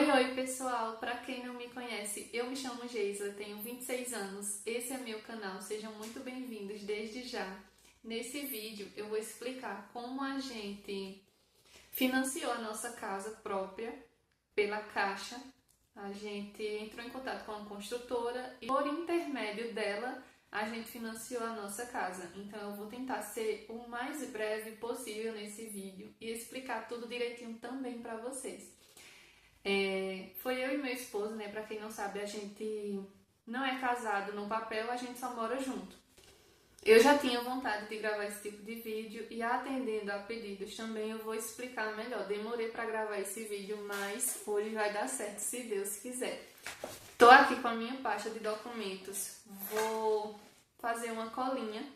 Oi, pessoal! Para quem não me conhece, eu me chamo Geisla, tenho 26 anos, esse é meu canal, sejam muito bem-vindos desde já. Nesse vídeo eu vou explicar como a gente financiou a nossa casa própria pela Caixa. A gente entrou em contato com a construtora e por intermédio dela a gente financiou a nossa casa. Então eu vou tentar ser o mais breve possível nesse vídeo e explicar tudo direitinho também para vocês. Foi eu e meu esposo, né? Pra quem não sabe, a gente não é casado no papel, a gente só mora junto. Eu já tinha vontade de gravar esse tipo de vídeo e atendendo a pedidos também eu vou explicar melhor. Demorei pra gravar esse vídeo, mas hoje vai dar certo, se Deus quiser. Tô aqui com a minha pasta de documentos, vou fazer uma colinha.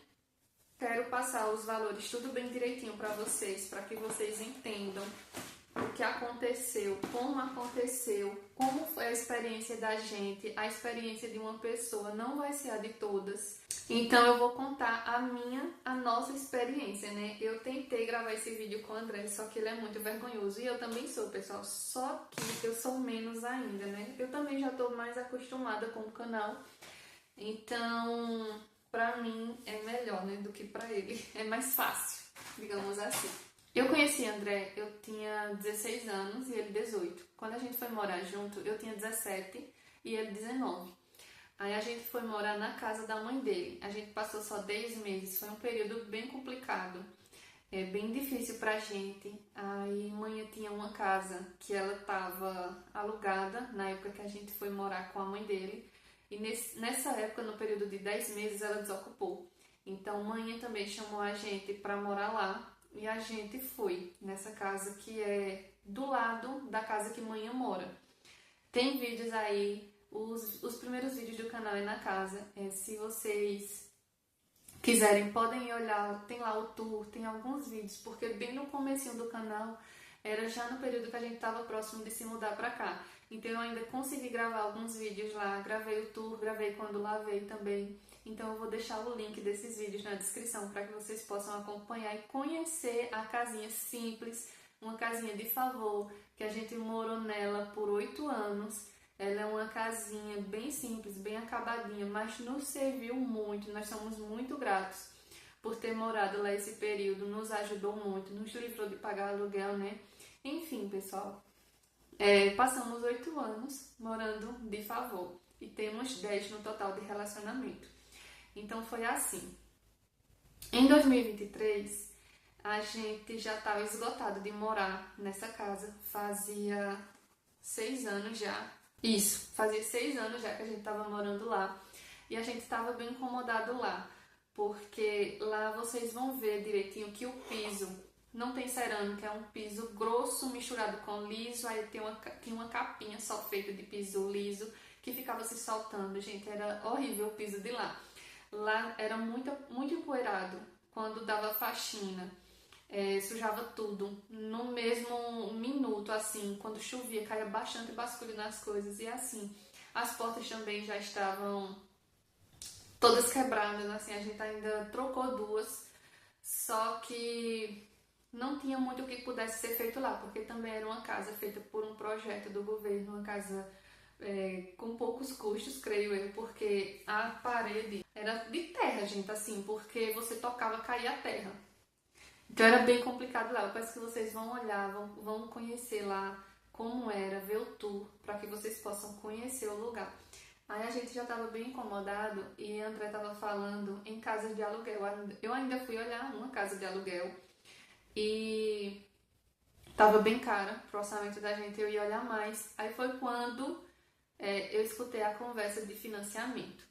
Quero passar os valores tudo bem direitinho pra vocês, para que vocês entendam o que aconteceu, como foi a experiência da gente, a experiência de uma pessoa não vai ser a de todas. Então eu vou contar a nossa experiência, né? Eu tentei gravar esse vídeo com o André, só que ele é muito vergonhoso. E eu também sou, pessoal, só que eu sou menos ainda, né? Eu também já tô mais acostumada com o canal, então pra mim é melhor, né, do que pra ele. É mais fácil, digamos assim. Eu conheci André, eu tinha 16 anos e ele 18. Quando a gente foi morar junto, eu tinha 17 e ele 19. Aí a gente foi morar na casa da mãe dele. A gente passou só 10 meses, foi um período bem complicado, bem difícil pra gente. Aí mãe tinha uma casa que ela estava alugada na época que a gente foi morar com a mãe dele. E nessa época, no período de 10 meses, ela desocupou. Então mãe também chamou a gente para morar lá. E a gente foi nessa casa que é do lado da casa que mãe mora. Tem vídeos aí, os primeiros vídeos do canal é na casa. Se vocês quiserem, podem olhar, tem lá o tour, tem alguns vídeos, porque bem no comecinho do canal, era já no período que a gente estava próximo de se mudar pra cá. Então eu ainda consegui gravar alguns vídeos lá, gravei o tour, gravei quando lavei também. Então eu vou deixar o link desses vídeos na descrição para que vocês possam acompanhar e conhecer a casinha simples, uma casinha de favor, que a gente morou nela por 8 anos. Ela é uma casinha bem simples, bem acabadinha, mas nos serviu muito, nós somos muito gratos por ter morado lá esse período, nos ajudou muito, nos livrou de pagar aluguel, né? Enfim, pessoal, passamos 8 anos morando de favor e temos 10 no total de relacionamento. Então foi assim. Em 2023, a gente já estava esgotado de morar nessa casa. Fazia 6 anos já. Isso, fazia 6 anos já que a gente estava morando lá. E a gente estava bem incomodado lá, porque lá vocês vão ver direitinho que o piso não tem cerâmica, é um piso grosso misturado com liso. Aí tem uma capinha só feita de piso liso que ficava se soltando. Gente, era horrível o piso de lá. Lá era muito empoeirado. Quando dava faxina, sujava tudo. No mesmo minuto, assim, quando chovia, caía bastante basculho nas coisas. E assim, as portas também já estavam todas quebradas. Assim, a gente ainda trocou 2. Só que não tinha muito o que pudesse ser feito lá, porque também era uma casa feita por um projeto do governo, uma casa com poucos custos, creio eu, porque a parede era de terra, gente, assim, porque você tocava, caía a terra. Então era bem complicado lá. Eu peço que vocês vão olhar, vão conhecer lá como era, ver o tour, para que vocês possam conhecer o lugar. Aí a gente já estava bem incomodado e André estava falando em casas de aluguel. Eu ainda fui olhar uma casa de aluguel e tava bem cara pro orçamento da gente, eu ia olhar mais. Aí foi quando eu escutei a conversa de financiamento.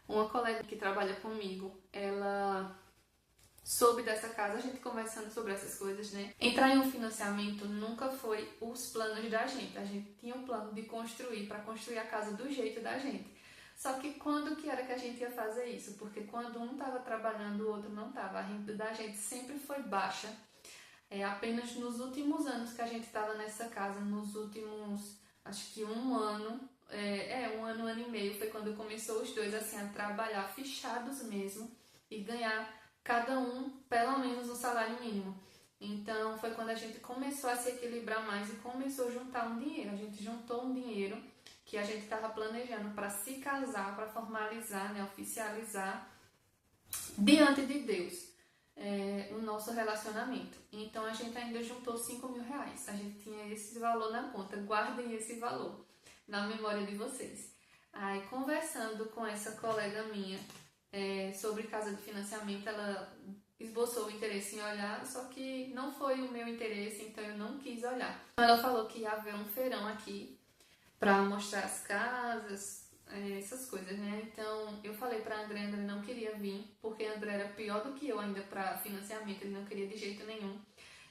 Uma colega que trabalha comigo, ela soube dessa casa, a gente conversando sobre essas coisas, né? Entrar em um financiamento nunca foi os planos da gente. A gente tinha um plano de construir, para construir a casa do jeito da gente. Só que quando que era que a gente ia fazer isso? Porque quando um estava trabalhando, o outro não estava. A renda da gente sempre foi baixa. Apenas nos últimos anos que a gente estava nessa casa, nos últimos, acho que um ano, um ano e meio, foi quando começou os dois assim a trabalhar fechados mesmo e ganhar cada um pelo menos um salário mínimo. Então foi quando a gente começou a se equilibrar mais e começou a juntar um dinheiro. A gente juntou um dinheiro que a gente estava planejando para se casar, para formalizar, né, oficializar diante de Deus o nosso relacionamento. Então a gente ainda juntou 5 mil reais. A gente tinha esse valor na conta. Guardem esse valor na memória de vocês. Aí conversando com essa colega minha sobre casa de financiamento, ela esboçou o interesse em olhar, só que não foi o meu interesse, então eu não quis olhar. Ela falou que ia haver um feirão aqui para mostrar as casas, essas coisas, né? Então eu falei para André não queria vir, porque André era pior do que eu ainda para financiamento, ele não queria de jeito nenhum.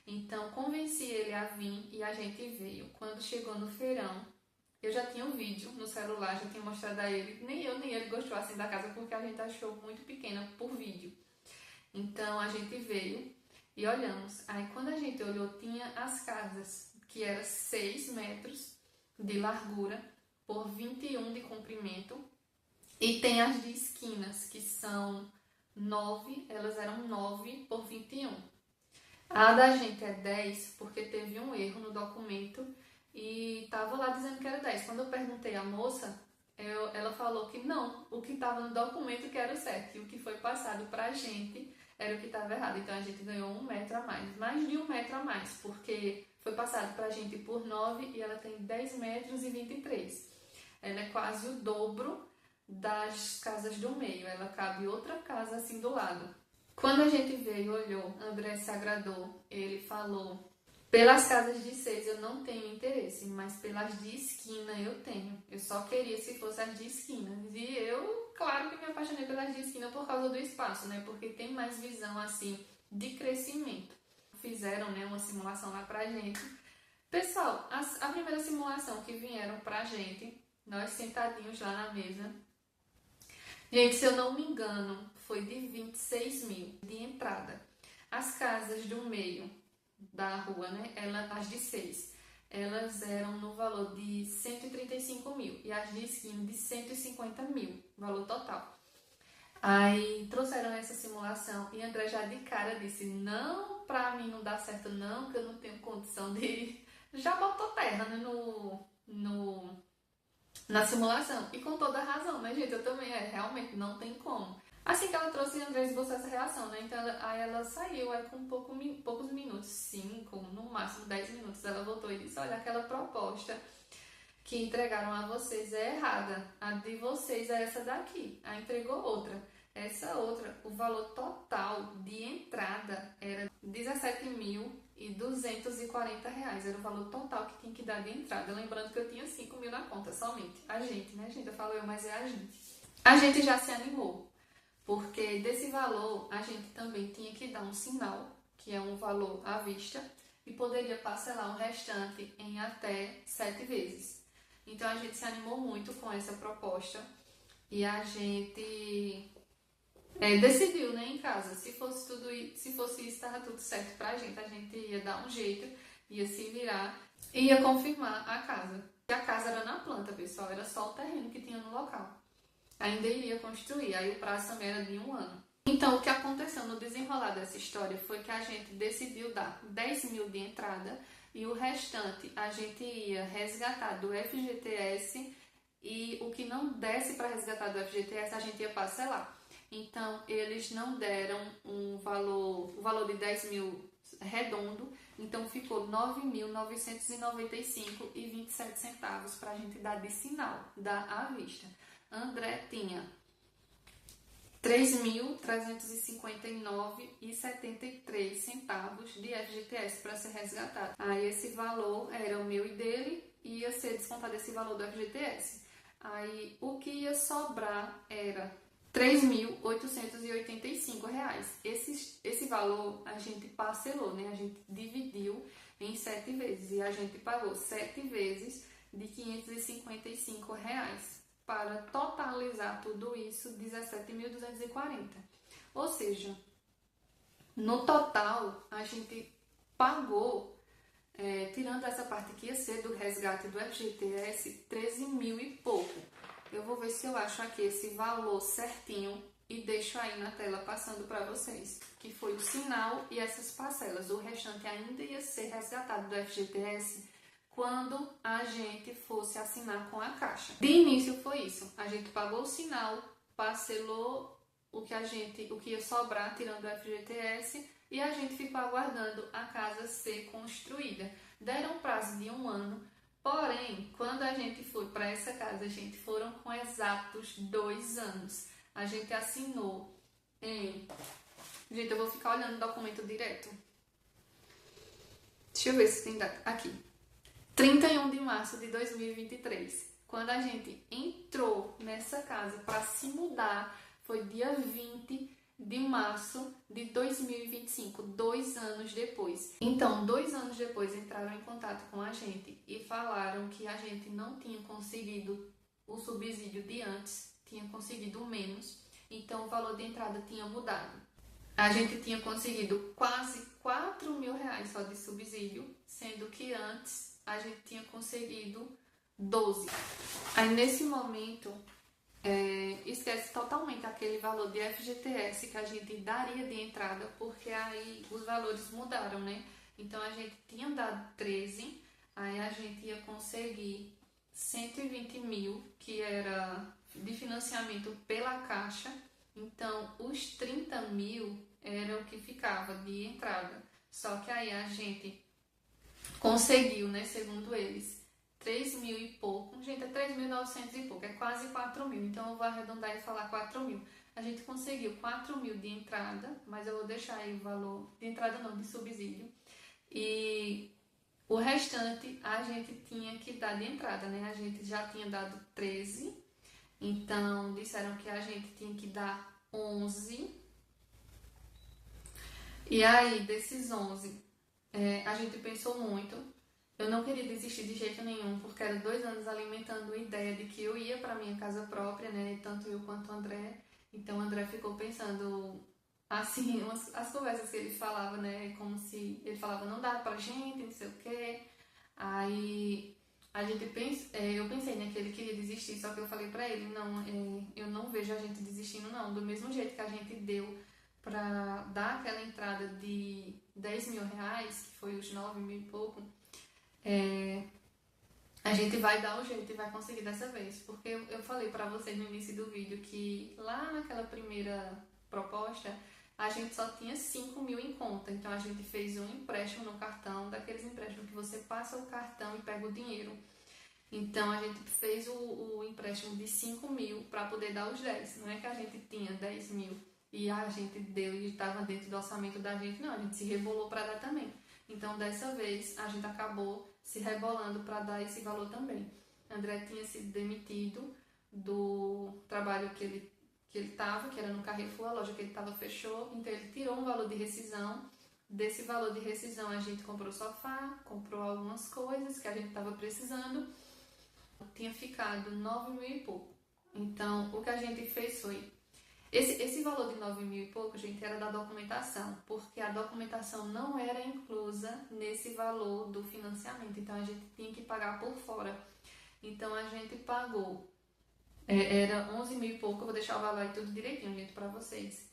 Então convenci ele a vir e a gente veio. Quando chegou no feirão, eu já tinha um vídeo no celular, já tinha mostrado a ele. Nem eu nem ele gostou assim da casa, porque a gente achou muito pequena por vídeo. Então a gente veio e olhamos. Aí quando a gente olhou, tinha as casas que eram 6 metros de largura por 21 de comprimento. E tem as de esquinas, que são 9, elas eram 9 por 21. A da gente é 10 porque teve um erro no documento e tava lá dizendo que era 10. Quando eu perguntei à moça, ela falou que não, o que estava no documento que era o 7 e o que foi passado pra gente era o que estava errado. Então a gente ganhou 1 metro a mais de 1 metro a mais, porque foi passado pra gente por 9 e ela tem 10 metros e 23. Ela é quase o dobro das casas do meio, ela cabe outra casa assim do lado. Quando a gente veio, olhou, André se agradou, ele falou: pelas casas de 6 eu não tenho interesse, mas pelas de esquina eu tenho. Eu só queria se fosse as de esquina. E eu, claro que me apaixonei pelas de esquina por causa do espaço, né? Porque tem mais visão, assim, de crescimento. Fizeram, né, uma simulação lá pra gente. Pessoal, a primeira simulação que vieram pra gente, nós sentadinhos lá na mesa. Gente, se eu não me engano, foi de 26 mil de entrada. As casas do meio da rua, né? As de 6, elas eram no valor de 135 mil e as de esquina de 150 mil, valor total. Aí trouxeram essa simulação e André já de cara disse: não, pra mim não dá certo não, que eu não tenho condição de ir. Já botou terra, né, na simulação. E com toda razão, né, gente? Eu também, realmente não tem como. Assim que ela trouxe, André esboçou essa reação, né? Então aí ela saiu, aí com poucos minutos, 5, no máximo 10 minutos, ela voltou e disse: olha, aquela proposta que entregaram a vocês é errada. A de vocês é essa daqui. Aí entregou outra. Essa outra, o valor total de entrada era R$17.240. Era o valor total que tinha que dar de entrada. Lembrando que eu tinha 5 mil na conta somente. A gente, né, gente? Eu falo eu, mas é a gente. A gente já se animou. Porque desse valor a gente também tinha que dar um sinal, que é um valor à vista, e poderia parcelar o restante em até 7 vezes. Então a gente se animou muito com essa proposta e a gente decidiu, né, em casa, se fosse isso, estava tudo certo pra gente, a gente ia dar um jeito, ia se virar e ia confirmar a casa. E a casa era na planta, pessoal, era só o terreno que tinha no local. Ainda iria construir, aí o prazo também era de 1 ano. Então, o que aconteceu no desenrolar dessa história foi que a gente decidiu dar 10 mil de entrada e o restante a gente ia resgatar do FGTS e o que não desse para resgatar do FGTS a gente ia parcelar. Então, eles não deram o valor de 10 mil redondo, então ficou 9.995,27 para a gente dar de sinal, dar à vista. André tinha 3.359,73 centavos de FGTS para ser resgatado. Aí esse valor era o meu e dele, e ia ser descontado esse valor do FGTS. Aí o que ia sobrar era R$3.885. Esse valor a gente parcelou, né? A gente dividiu em 7 vezes e a gente pagou 7 vezes de R$555 para totalizar tudo isso, 17.240. Ou seja, no total, a gente pagou, tirando essa parte que ia ser do resgate do FGTS, 13 mil e pouco. Eu vou ver se eu acho aqui esse valor certinho e deixo aí na tela passando para vocês, que foi o sinal e essas parcelas. O restante ainda ia ser resgatado do FGTS quando a gente fosse assinar com a Caixa. De início foi isso, a gente pagou o sinal, parcelou o que ia sobrar tirando o FGTS e a gente ficou aguardando a casa ser construída. Deram um prazo de 1 ano, porém, quando a gente foi para essa casa, a gente foram com exatos 2 anos. A gente assinou em... Gente, eu vou ficar olhando o documento direto. Deixa eu ver se tem data. Aqui. 31 de março de 2023. Quando a gente entrou nessa casa para se mudar, foi dia 20 de março de 2025, 2 anos depois. Então, 2 anos depois, entraram em contato com a gente e falaram que a gente não tinha conseguido o subsídio de antes, tinha conseguido menos, então o valor de entrada tinha mudado. A gente tinha conseguido quase 4 mil reais só de subsídio, sendo que antes a gente tinha conseguido 12. Aí nesse momento, esquece totalmente aquele valor de FGTS que a gente daria de entrada, porque aí os valores mudaram, né? Então a gente tinha dado 13, aí a gente ia conseguir 120 mil, que era de financiamento pela Caixa. Então os 30 mil era o que ficava de entrada. Só que aí a gente conseguiu, né, segundo eles, 3 mil e pouco. Gente, é 3.900 e pouco, é quase 4 mil. Então eu vou arredondar e falar 4 mil. A gente conseguiu 4 mil de entrada, mas eu vou deixar aí o valor de entrada não, de subsídio. E o restante a gente tinha que dar de entrada, né? A gente já tinha dado 13, então disseram que a gente tinha que dar 11. E aí, desses 11, a gente pensou muito. Eu não queria desistir de jeito nenhum, porque era 2 anos alimentando a ideia de que eu ia para minha casa própria, né? Tanto eu quanto o André. Então o André ficou pensando, assim, as conversas que ele falava, né? Como se ele falava, não dá pra gente, não sei o quê. Aí a gente eu pensei, né, que ele queria desistir, só que eu falei pra ele, não, eu não vejo a gente desistindo, não. Do mesmo jeito que a gente deu pra dar aquela entrada de 10 mil reais, que foi os 9 mil e pouco, a gente vai dar o jeito e vai conseguir dessa vez. Porque eu falei pra vocês no início do vídeo que lá naquela primeira proposta, a gente só tinha 5 mil em conta. Então a gente fez um empréstimo no cartão, daqueles empréstimos que você passa o cartão e pega o dinheiro. Então a gente fez o empréstimo de 5 mil para poder dar os 10. Não é que a gente tinha 10 mil e a gente deu e estava dentro do orçamento da gente, não, a gente se rebolou para dar também. Então dessa vez a gente acabou se rebolando para dar esse valor também. André tinha sido demitido do trabalho que ele estava, que era no Carrefour, a loja que ele estava fechou, então ele tirou um valor de rescisão. Desse valor de rescisão a gente comprou sofá, comprou algumas coisas que a gente estava precisando. Tinha ficado 9 mil e pouco. Então o que a gente fez foi, esse valor de 9 mil e pouco, gente, era da documentação, porque a documentação não era inclusa nesse valor do financiamento, então a gente tinha que pagar por fora. Então a gente pagou, era 11 mil e pouco, eu vou deixar o valor aí tudo direitinho, gente, pra vocês.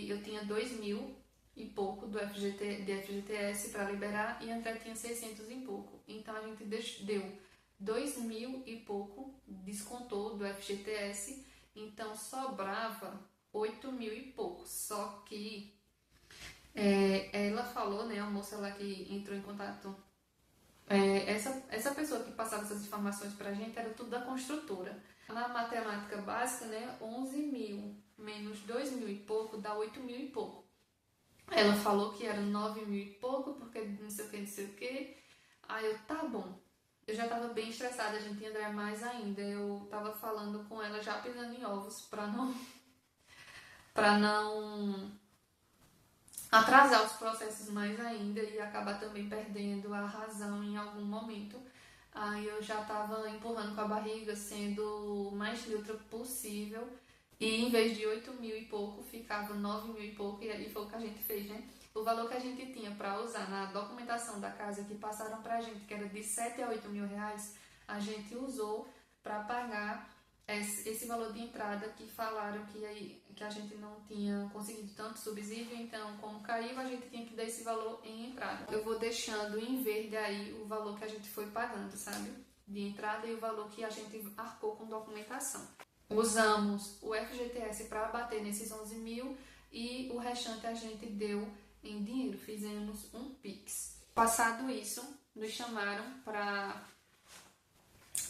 Eu tinha 2 mil e pouco de FGTS para liberar e André tinha 600 e pouco. Então a gente deu 2 mil e pouco, descontou do FGTS, então sobrava 8 mil e pouco. Só que ela falou, né, a moça lá que entrou em contato, essa pessoa que passava essas informações pra gente era tudo da construtora. Na matemática básica, né, 11 mil menos 2 mil e pouco dá 8 mil e pouco. Ela falou que era 9 mil e pouco, porque não sei o que, não sei o que. Aí eu, tá bom. Eu já tava bem estressada, a gente ia entrar mais ainda. Eu tava falando com ela já pisando em ovos pra não atrasar os processos mais ainda e acabar também perdendo a razão em algum momento. Aí eu já tava empurrando com a barriga, sendo o mais neutra possível. E em vez de 8 mil e pouco, ficava 9 mil e pouco, e aí foi o que a gente fez, né? O valor que a gente tinha para usar na documentação da casa que passaram pra gente, que era de 7 a 8 mil reais, a gente usou para pagar esse valor de entrada que falaram que a gente não tinha conseguido tanto subsídio, então como caiu, a gente tinha que dar esse valor em entrada. Eu vou deixando em verde aí o valor que a gente foi pagando, sabe? De entrada e o valor que a gente arcou com documentação. Usamos o FGTS para bater nesses 11 mil e o restante a gente deu em dinheiro, fizemos um Pix. Passado isso, nos chamaram para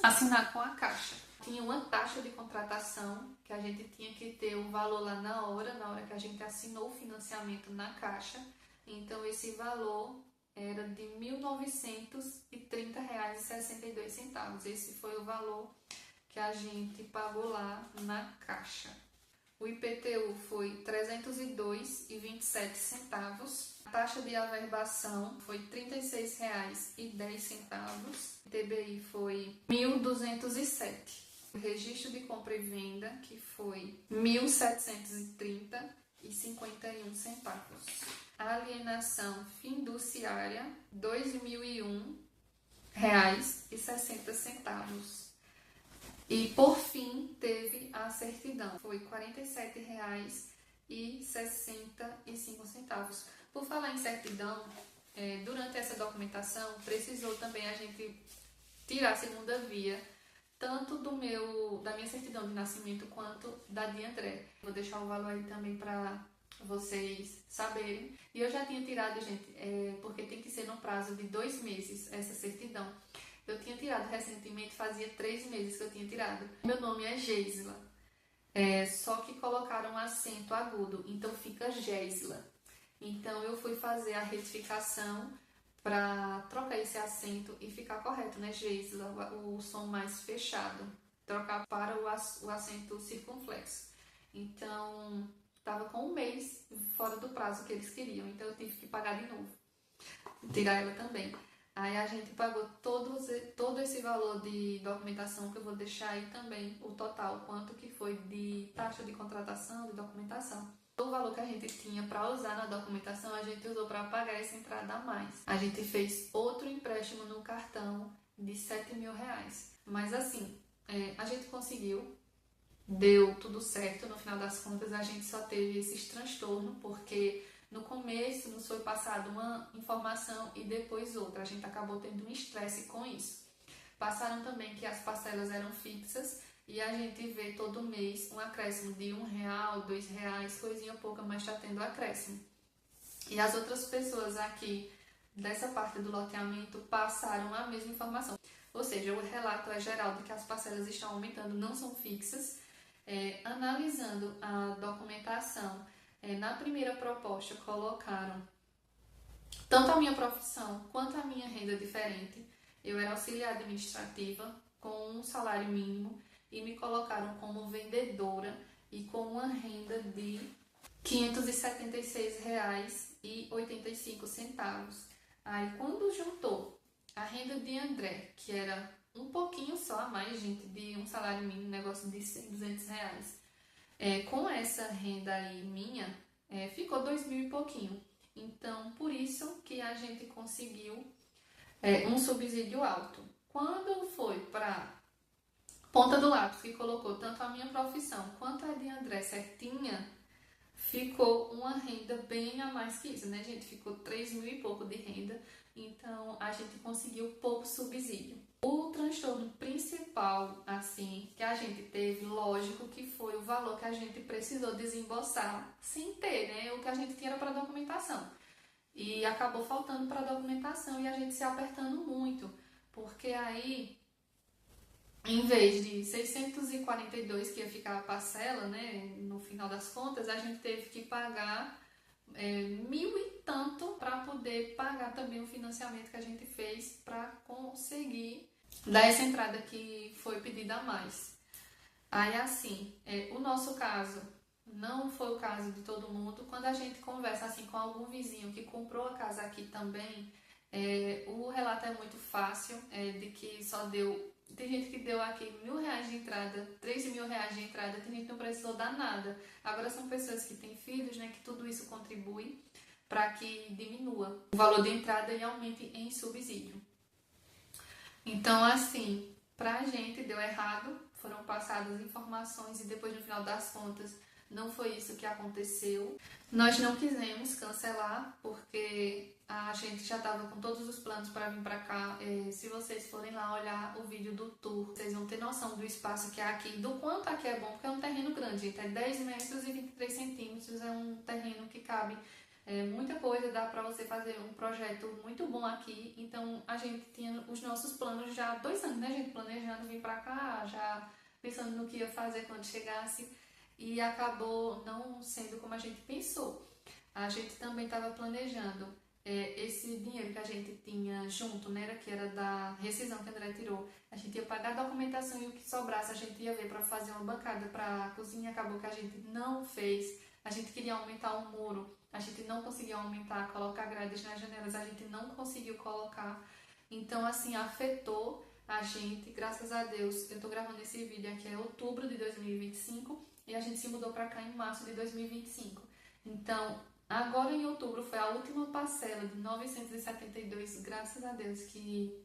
assinar com a Caixa. Tinha uma taxa de contratação que a gente tinha que ter o valor lá na hora que a gente assinou o financiamento na Caixa. Então esse valor era de R$ 1.930,62. Esse foi o valor que a gente pagou lá na Caixa. O IPTU foi R$ 302,27. A taxa de averbação foi R$ 36,10. O TBI foi R$ 1.207. O registro de compra e venda, que foi R$ 1.730,51. A alienação fiduciária, R$ 2.001,60. E por fim teve a certidão, foi R$ 47,65. Por falar em certidão, durante essa documentação precisou também a gente tirar a segunda via, tanto da minha certidão de nascimento quanto da de André. Vou deixar o valor aí também para vocês saberem. E eu já tinha tirado, gente, porque tem que ser no prazo de 2 meses essa certidão. Eu tinha tirado recentemente, fazia 3 meses que eu tinha tirado. Meu nome é Geisla, só que colocaram um acento agudo, então fica Geisla. Então eu fui fazer a retificação para trocar esse acento e ficar correto, né, Geisla, o som mais fechado, trocar para o acento circunflexo. Então estava com 1 mês fora do prazo que eles queriam, então eu tive que pagar de novo, tirar ela também. Aí a gente pagou todo esse valor de documentação, que eu vou deixar aí também o total, quanto que foi de taxa de contratação, de documentação. O valor que a gente tinha para usar na documentação, a gente usou para pagar essa entrada a mais. A gente fez outro empréstimo no cartão de R$ 7.000. Mas assim, a gente conseguiu, deu tudo certo. No final das contas, a gente só teve esses transtornos, porque no começo nos foi passada uma informação e depois outra. A gente acabou tendo um estresse com isso. Passaram também que as parcelas eram fixas e a gente vê todo mês um acréscimo de R$1, R$2, coisinha pouca, mas está tendo acréscimo. E as outras pessoas aqui dessa parte do loteamento passaram a mesma informação. Ou seja, o relato é geral de que as parcelas estão aumentando, não são fixas. Analisando a documentação, na primeira proposta colocaram tanto a minha profissão quanto a minha renda diferente. Eu era auxiliar administrativa com um salário mínimo e me colocaram como vendedora e com uma renda de R$ 576,85. Aí quando juntou a renda de André, que era um pouquinho só a mais, gente, de um salário mínimo, negócio de R$100, R$200, com essa renda aí minha, ficou 2.000 e pouquinho. Então, por isso que a gente conseguiu um subsídio alto. Quando foi para ponta do lápis, que colocou tanto a minha profissão quanto a de André certinha, ficou uma renda bem a mais que isso, né, gente? Ficou 3.000 e pouco de renda, então a gente conseguiu pouco subsídio. O transtorno principal, assim, que a gente teve, lógico, que foi o valor que a gente precisou desembolsar sem ter, né? O que a gente tinha era para documentação. E acabou faltando para documentação e a gente se apertando muito, porque aí, em vez de 642 que ia ficar a parcela, né, no final das contas, a gente teve que pagar 1.000 e tanto para poder pagar também o financiamento que a gente fez para conseguir dar essa entrada que foi pedida a mais. Aí assim, o nosso caso não foi o caso de todo mundo. Quando a gente conversa assim com algum vizinho que comprou a casa aqui também, o relato é muito fácil, de que só deu... Tem gente que deu aqui R$1.000 de entrada, R$3.000 de entrada, tem gente que não precisou dar nada. Agora são pessoas que têm filhos, né, que tudo isso contribui para que diminua o valor de entrada e aumente em subsídio. Então, assim, pra gente deu errado, foram passadas informações e depois no final das contas não foi isso que aconteceu. Nós não quisemos cancelar porque a gente já estava com todos os planos para vir para cá. Se vocês forem lá olhar o vídeo do tour, vocês vão ter noção do espaço que é aqui, do quanto aqui é bom, porque é um terreno grande, gente. É 10 metros e 23 centímetros, é um terreno que cabe muita coisa, dá para você fazer um projeto muito bom aqui. Então a gente tinha os nossos planos já há 2 anos, né, gente, planejando vir para cá, já pensando no que ia fazer quando chegasse. E acabou não sendo como a gente pensou. A gente também estava planejando esse dinheiro que a gente tinha junto, né, que era da rescisão que a André tirou. A gente ia pagar a documentação e o que sobrasse a gente ia ver para fazer uma bancada para a cozinha. Acabou que a gente não fez. A gente queria aumentar o muro, a gente não conseguiu aumentar, colocar grades nas janelas, a gente não conseguiu colocar. Então, assim, afetou a gente. Graças a Deus, eu estou gravando esse vídeo aqui, é outubro de 2025. E a gente se mudou para cá em março de 2025. Então, agora em outubro foi a última parcela de 972, graças a Deus, que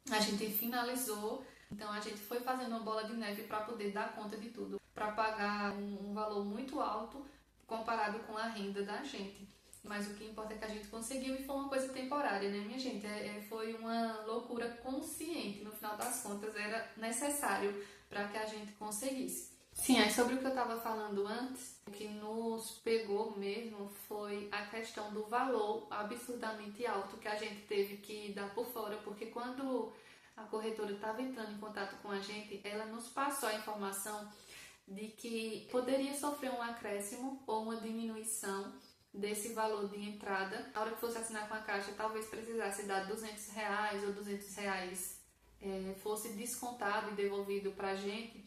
a gente finalizou. Então, a gente foi fazendo uma bola de neve para poder dar conta de tudo, para pagar um valor muito alto comparado com a renda da gente. Mas o que importa é que a gente conseguiu e foi uma coisa temporária, né, minha gente? Foi uma loucura consciente. No final das contas, era necessário para que a gente conseguisse. Sim, é sobre o que eu estava falando antes. O que nos pegou mesmo foi a questão do valor absurdamente alto que a gente teve que dar por fora, porque quando a corretora estava entrando em contato com a gente, ela nos passou a informação de que poderia sofrer um acréscimo ou uma diminuição desse valor de entrada. Na hora que fosse assinar com a Caixa, talvez precisasse dar R$200 ou R$200 fosse descontado e devolvido para a gente.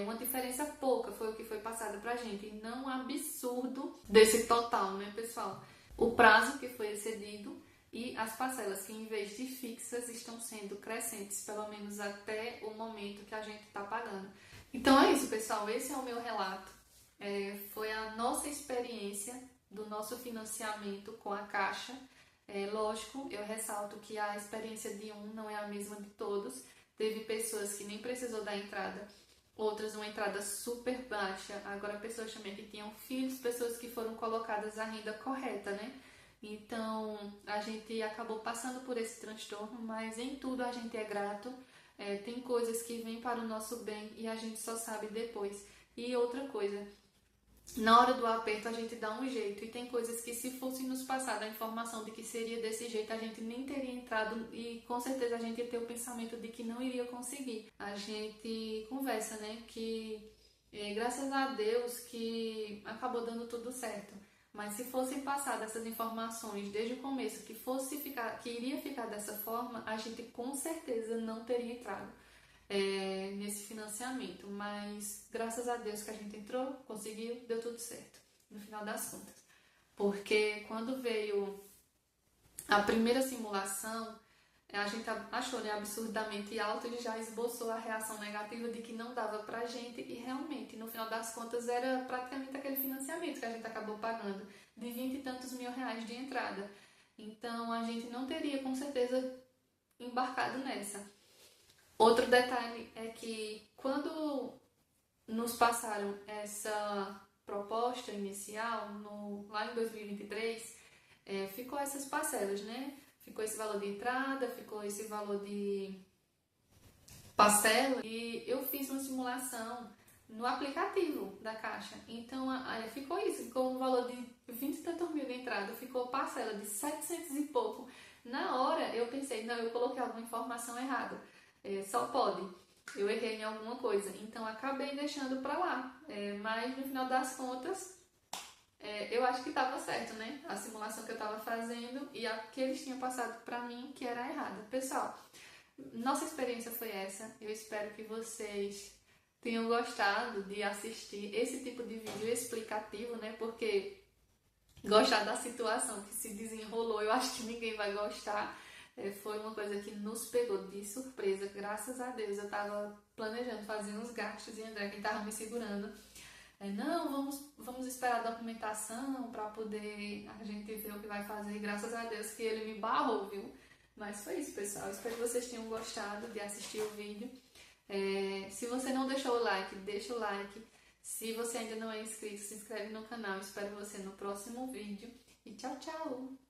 Uma diferença pouca foi o que foi passado pra gente, e não um absurdo desse total, né, pessoal? O prazo que foi excedido e as parcelas que, em vez de fixas, estão sendo crescentes, pelo menos até o momento que a gente está pagando. Então é isso, pessoal, esse é o meu relato. Foi a nossa experiência do nosso financiamento com a Caixa. Lógico, eu ressalto que a experiência de um não é a mesma de todos. Teve pessoas que nem precisou da entrada, outras uma entrada super baixa, agora pessoas também que tinham filhos, pessoas que foram colocadas a renda correta, né? Então, a gente acabou passando por esse transtorno, mas em tudo a gente é grato. Tem coisas que vêm para o nosso bem e a gente só sabe depois. E outra coisa, na hora do aperto a gente dá um jeito, e tem coisas que, se fosse nos passada a informação de que seria desse jeito, a gente nem teria entrado e com certeza a gente ia ter o pensamento de que não iria conseguir. A gente conversa, né, que graças a Deus que acabou dando tudo certo, mas se fossem passadas essas informações desde o começo que iria ficar dessa forma, a gente com certeza não teria entrado nesse financiamento. Mas graças a Deus que a gente entrou, conseguiu, deu tudo certo no final das contas. Porque quando veio a primeira simulação, a gente achou, né, absurdamente alto e já esboçou a reação negativa de que não dava pra gente, e realmente, no final das contas, era praticamente aquele financiamento que a gente acabou pagando, de 20 e tantos mil reais de entrada. Então a gente não teria com certeza embarcado nessa. Outro detalhe é que quando nos passaram essa proposta inicial, lá em 2023, ficou essas parcelas, né? Ficou esse valor de entrada, ficou esse valor de parcela, e eu fiz uma simulação no aplicativo da Caixa. Então ficou isso, ficou um valor de 20 e tantos mil de entrada, ficou parcela de 700 e pouco. Na hora eu pensei, não, eu coloquei alguma informação errada. Só pode, eu errei em alguma coisa, então acabei deixando pra lá, mas no final das contas eu acho que estava certo, né, a simulação que eu estava fazendo e a que eles tinham passado pra mim que era errada. Pessoal, nossa experiência foi essa, eu espero que vocês tenham gostado de assistir esse tipo de vídeo explicativo, né, porque gostar da situação que se desenrolou, eu acho que ninguém vai gostar. Foi uma coisa que nos pegou de surpresa, graças a Deus. Eu estava planejando fazer uns gastos e André, quem estava me segurando, não, vamos esperar a documentação para poder a gente ver o que vai fazer. Graças a Deus que ele me barrou, viu? Mas foi isso, pessoal. Espero que vocês tenham gostado de assistir o vídeo. Se você não deixou o like, deixa o like. Se você ainda não é inscrito, se inscreve no canal. Espero você no próximo vídeo. E tchau, tchau!